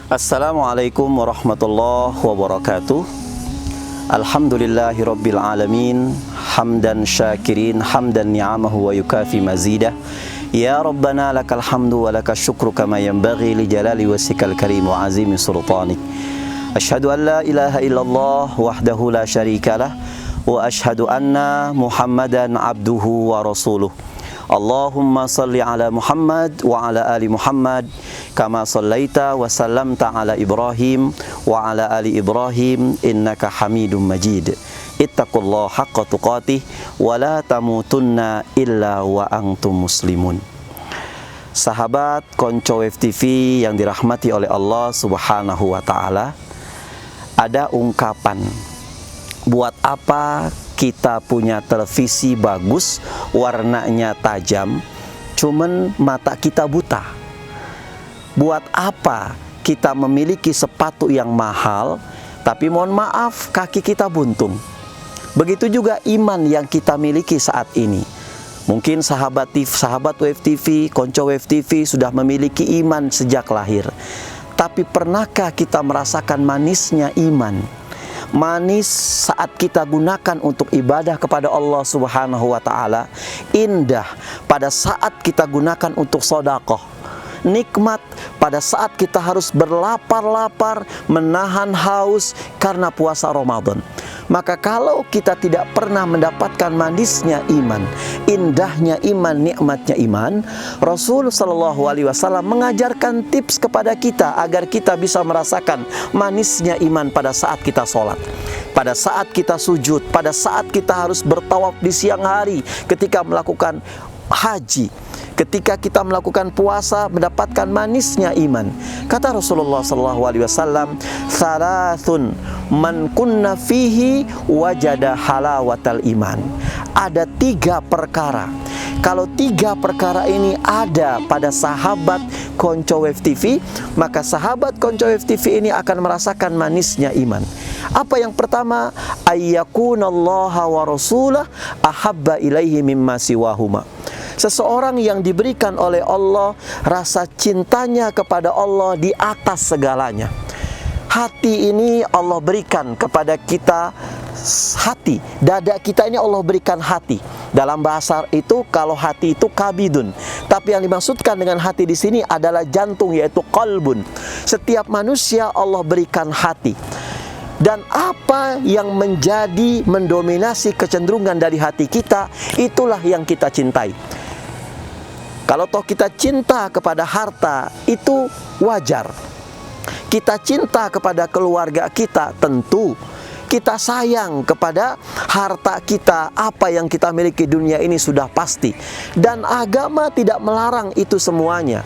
Assalamualaikum warahmatullahi wabarakatuh. Alhamdulillahi rabbil alamin. Hamdan syakirin, hamdan ni'amahu wa yukafi mazidah. Ya Rabbana lakal hamdu wa lakal syukru kama yanbaghi li jalali wasikal karim wa azimi sultanik. Ashhadu an la ilaha illallah wahdahu la syarikalah wa ashhadu anna Muhammadan abduhu wa rasuluh. Allahumma salli ala Muhammad wa ala ali Muhammad kama sallaita wa sallamta ala Ibrahim wa ala ali Ibrahim innaka Hamidum Majid. Ittaqullaha haqqa tuqatih wa la tamutunna illa wa antum muslimun. Sahabat Konco FTV yang dirahmati oleh Allah Subhanahu wa taala, ada ungkapan, buat apa kita punya televisi bagus, warnanya tajam, cuman mata kita buta? Buat apa kita memiliki sepatu yang mahal, tapi mohon maaf kaki kita buntung? Begitu juga iman yang kita miliki saat ini. Mungkin sahabat WFTV, Konco WFTV sudah memiliki iman sejak lahir. Tapi pernahkah kita merasakan manisnya iman? Manis saat kita gunakan untuk ibadah kepada Allah Subhanahu wa taala, indah pada saat kita gunakan untuk sedekah, nikmat pada saat kita harus berlapar-lapar menahan haus karena puasa Ramadan. Maka kalau kita tidak pernah mendapatkan manisnya iman, indahnya iman, nikmatnya iman, Rasul Shallallahu Alaihi Wasallam mengajarkan tips kepada kita agar kita bisa merasakan manisnya iman pada saat kita sholat, pada saat kita sujud, pada saat kita harus bertawaf di siang hari, ketika melakukan haji, ketika kita melakukan puasa, mendapatkan manisnya iman. Kata Rasulullah SAW, "Thalathun man kunna fihi wajada halawatal iman." Ada 3 perkara. Kalau 3 perkara ini ada pada sahabat Konco FTV, maka sahabat Konco FTV ini akan merasakan manisnya iman. Apa yang pertama? Ayyakunallaha wa rasulah ahabba ilaihi mimma siwahuma. Seseorang yang diberikan oleh Allah rasa cintanya kepada Allah di atas segalanya. Hati ini Allah berikan kepada kita, hati, dada kita ini Allah berikan hati. Dalam bahasa itu, kalau hati itu kabidun, tapi yang dimaksudkan dengan hati di sini adalah jantung, yaitu qalbun. Setiap manusia Allah berikan hati. Dan apa yang menjadi mendominasi kecenderungan dari hati kita, itulah yang kita cintai. Kalau toh kita cinta kepada harta, itu wajar. Kita cinta kepada keluarga kita, tentu. Kita sayang kepada harta kita, apa yang kita miliki dunia ini sudah pasti. Dan agama tidak melarang itu semuanya.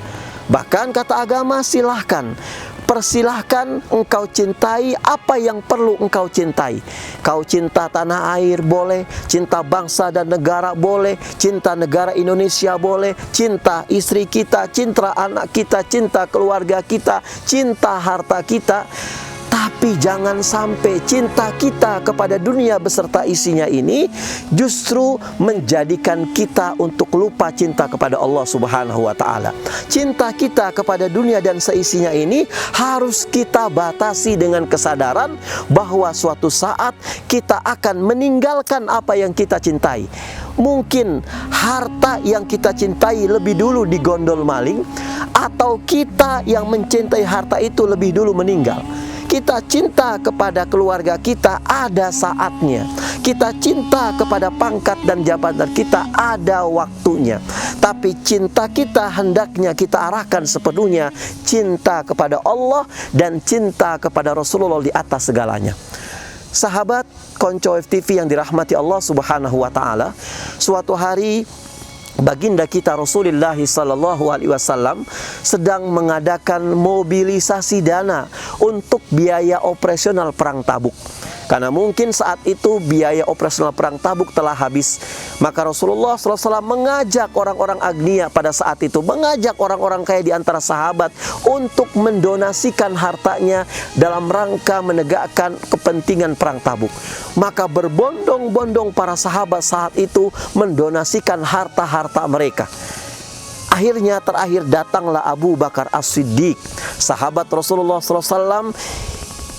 Bahkan kata agama, silahkan, persilahkan engkau cintai apa yang perlu engkau cintai. Kau cinta tanah air boleh, cinta bangsa dan negara boleh, cinta negara Indonesia boleh, cinta istri kita, cinta anak kita, cinta keluarga kita, cinta harta kita. Tapi jangan sampai cinta kita kepada dunia beserta isinya ini justru menjadikan kita untuk lupa cinta kepada Allah Subhanahu wa taala. Cinta kita kepada dunia dan seisinya ini harus kita batasi dengan kesadaran bahwa suatu saat kita akan meninggalkan apa yang kita cintai. Mungkin harta yang kita cintai lebih dulu digondol maling, atau kita yang mencintai harta itu lebih dulu meninggal. Kita cinta kepada keluarga kita, ada saatnya. Kita cinta kepada pangkat dan jabatan kita, ada waktunya. Tapi cinta kita hendaknya kita arahkan sepenuhnya cinta kepada Allah dan cinta kepada Rasulullah di atas segalanya. Sahabat Konco FTV yang dirahmati Allah Subhanahu wa taala, suatu hari baginda kita Rasulullah sallallahu alaihi wasallam sedang mengadakan mobilisasi dana untuk biaya operasional perang Tabuk. Karena mungkin saat itu biaya operasional perang Tabuk telah habis. Maka Rasulullah SAW mengajak orang-orang agnia pada saat itu, mengajak orang-orang kaya di antara sahabat untuk mendonasikan hartanya dalam rangka menegakkan kepentingan perang Tabuk. Maka berbondong-bondong para sahabat saat itu mendonasikan harta-harta mereka. Akhirnya terakhir datanglah Abu Bakar As-Siddiq, sahabat Rasulullah SAW,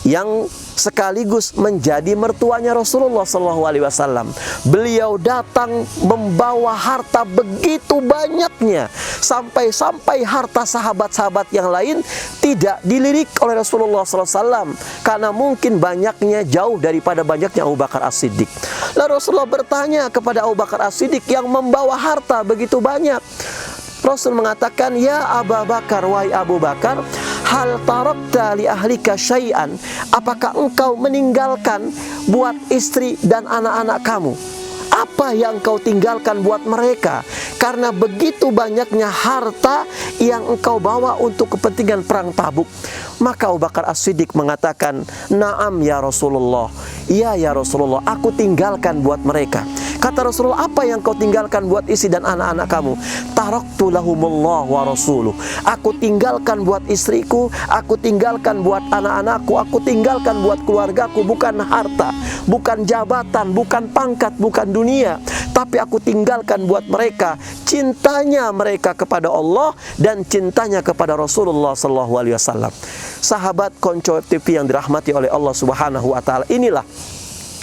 yang sekaligus menjadi mertuanya Rasulullah SAW. Beliau datang membawa harta begitu banyaknya, sampai-sampai harta sahabat-sahabat yang lain tidak dilirik oleh Rasulullah SAW, karena mungkin banyaknya jauh daripada banyaknya Abu Bakar As-Siddiq. Lalu Rasulullah bertanya kepada Abu Bakar As-Siddiq yang membawa harta begitu banyak. Rasul mengatakan, "Ya Abu Bakar, wahai Abu Bakar, hal tarakta li ahlika syai'an? Apakah engkau meninggalkan buat istri dan anak-anak kamu? Apa yang engkau tinggalkan buat mereka? Karena begitu banyaknya harta yang engkau bawa untuk kepentingan perang Tabuk." Maka Abu Bakar As-Siddiq mengatakan, "Na'am ya Rasulullah." "Iya ya Rasulullah, aku tinggalkan buat mereka." Kata Rasulullah, "Apa yang kau tinggalkan buat istri dan anak-anak kamu?" "Taraktu lahumullah wa rasuluh." Aku tinggalkan buat istriku, aku tinggalkan buat anak-anakku, aku tinggalkan buat keluargaku, bukan harta, bukan jabatan, bukan pangkat, bukan dunia, tapi aku tinggalkan buat mereka cintanya mereka kepada Allah dan cintanya kepada Rasulullah SAW. Sahabat Konco TV yang dirahmati oleh Allah Subhanahu wa taala, inilah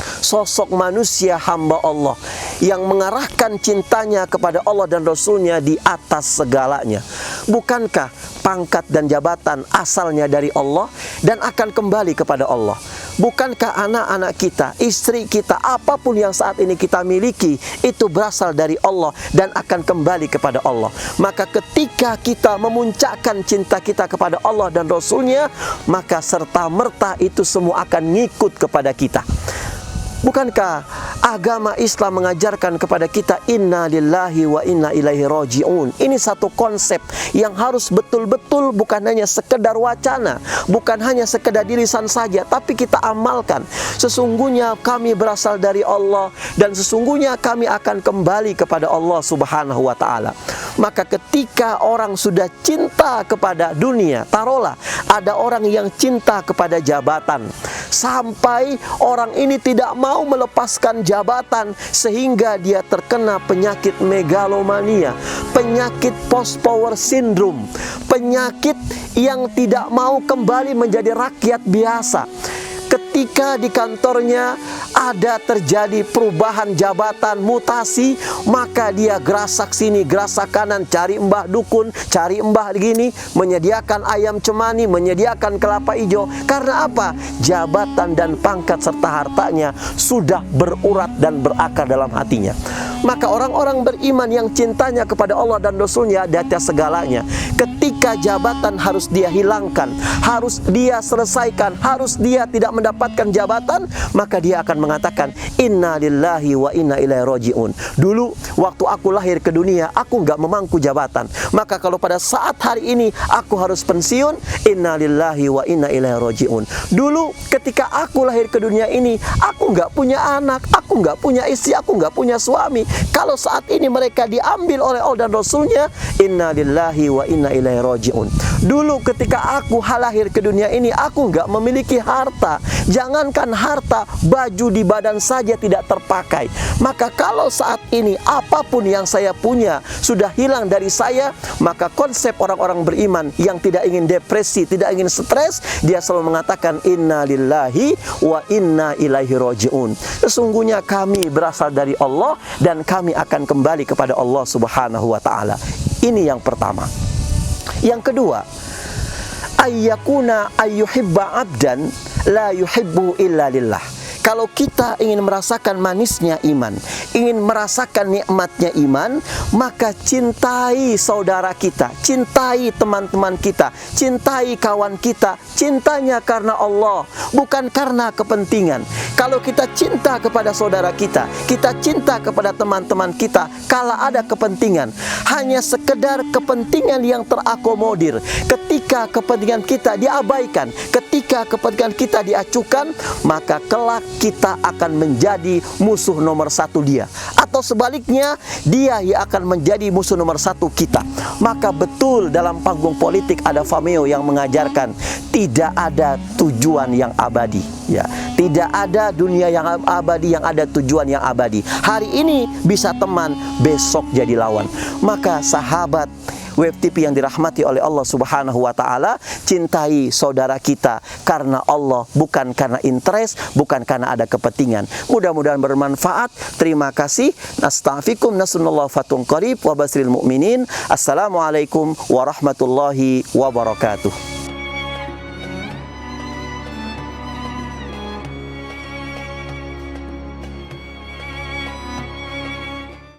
sosok manusia hamba Allah yang mengarahkan cintanya kepada Allah dan Rasulnya di atas segalanya. Bukankah pangkat dan jabatan asalnya dari Allah dan akan kembali kepada Allah? Bukankah anak-anak kita, istri kita, apapun yang saat ini kita miliki, itu berasal dari Allah dan akan kembali kepada Allah? Maka ketika kita memuncakkan cinta kita kepada Allah dan Rasulnya, maka serta-merta itu semua akan ngikut kepada kita. Bukankah agama Islam mengajarkan kepada kita inna lillahi wa inna ilaihi raji'un? Ini satu konsep yang harus betul-betul bukan hanya sekedar wacana, bukan hanya sekedar di lisan saja, tapi kita amalkan. Sesungguhnya kami berasal dari Allah dan sesungguhnya kami akan kembali kepada Allah Subhanahu wa taala. Maka ketika orang sudah cinta kepada dunia, taruhlah ada orang yang cinta kepada jabatan, sampai orang ini tidak mau melepaskan jabatan sehingga dia terkena penyakit megalomania, penyakit post power syndrome, penyakit yang tidak mau kembali menjadi rakyat biasa. Ketika di kantornya ada terjadi perubahan jabatan, mutasi, maka dia gerasak sini, gerasak kanan, cari mbah dukun, cari mbah gini, menyediakan ayam cemani, menyediakan kelapa hijau. Karena apa? Jabatan dan pangkat serta hartanya sudah berurat dan berakar dalam hatinya. Maka orang-orang beriman yang cintanya kepada Allah dan Rasulnya di atas segalanya, ketika jabatan harus dia hilangkan, harus dia selesaikan, harus dia tidak mendapatkan jabatan, maka dia akan mengatakan inna lillahi wa inna ilaihi raji'un. Dulu waktu aku lahir ke dunia, aku nggak memangku jabatan, maka kalau pada saat hari ini aku harus pensiun, inna lillahi wa inna ilaihi raji'un. Dulu ketika aku lahir ke dunia ini, aku nggak punya anak, aku nggak punya istri, aku nggak punya suami. Kalau saat ini mereka diambil oleh Allah dan Rasulnya, inna lillahi wa inna ilaihi raji'un. Dulu ketika aku lahir ke dunia ini, aku nggak memiliki harta. Jangankan harta, baju di badan saja tidak terpakai. Maka kalau saat ini apapun yang saya punya sudah hilang dari saya, maka konsep orang-orang beriman yang tidak ingin depresi, tidak ingin stres, dia selalu mengatakan inna lillahi wa inna ilaihi raji'un. Sesungguhnya kami berasal dari Allah dan kami akan kembali kepada Allah Subhanahu wa taala. Ini yang pertama. Yang kedua, ayyakuna ayyuhibba abdan la yuhibbu illa lillah. Kalau kita ingin merasakan manisnya iman, ingin merasakan nikmatnya iman, maka cintai saudara kita, cintai teman-teman kita, cintai kawan kita, cintanya karena Allah, bukan karena kepentingan. Kalau kita cinta kepada saudara kita cinta kepada teman-teman kita, kala ada kepentingan, hanya sekedar sekedar kepentingan yang terakomodir. Ketika kepentingan kita diabaikan, ketika kepentingan kita diacuhkan, maka kelak kita akan menjadi musuh nomor satu dia. Atau sebaliknya, dia yang akan menjadi musuh nomor satu kita. Maka betul dalam panggung politik ada Fameo yang mengajarkan tidak ada tujuan yang abadi, ya. Tidak ada dunia yang abadi, yang ada tujuan yang abadi. Hari ini bisa teman, besok jadi lawan. Maka sahabat Web TV yang dirahmati oleh Allah Subhanahu wa taala, cintai saudara kita karena Allah, bukan karena interest, bukan karena ada kepentingan. Mudah-mudahan bermanfaat. Terima kasih. Nastaghfirukum nasallallahu fatun qarib wa basril mu'minin. Assalamualaikum warahmatullahi wabarakatuh.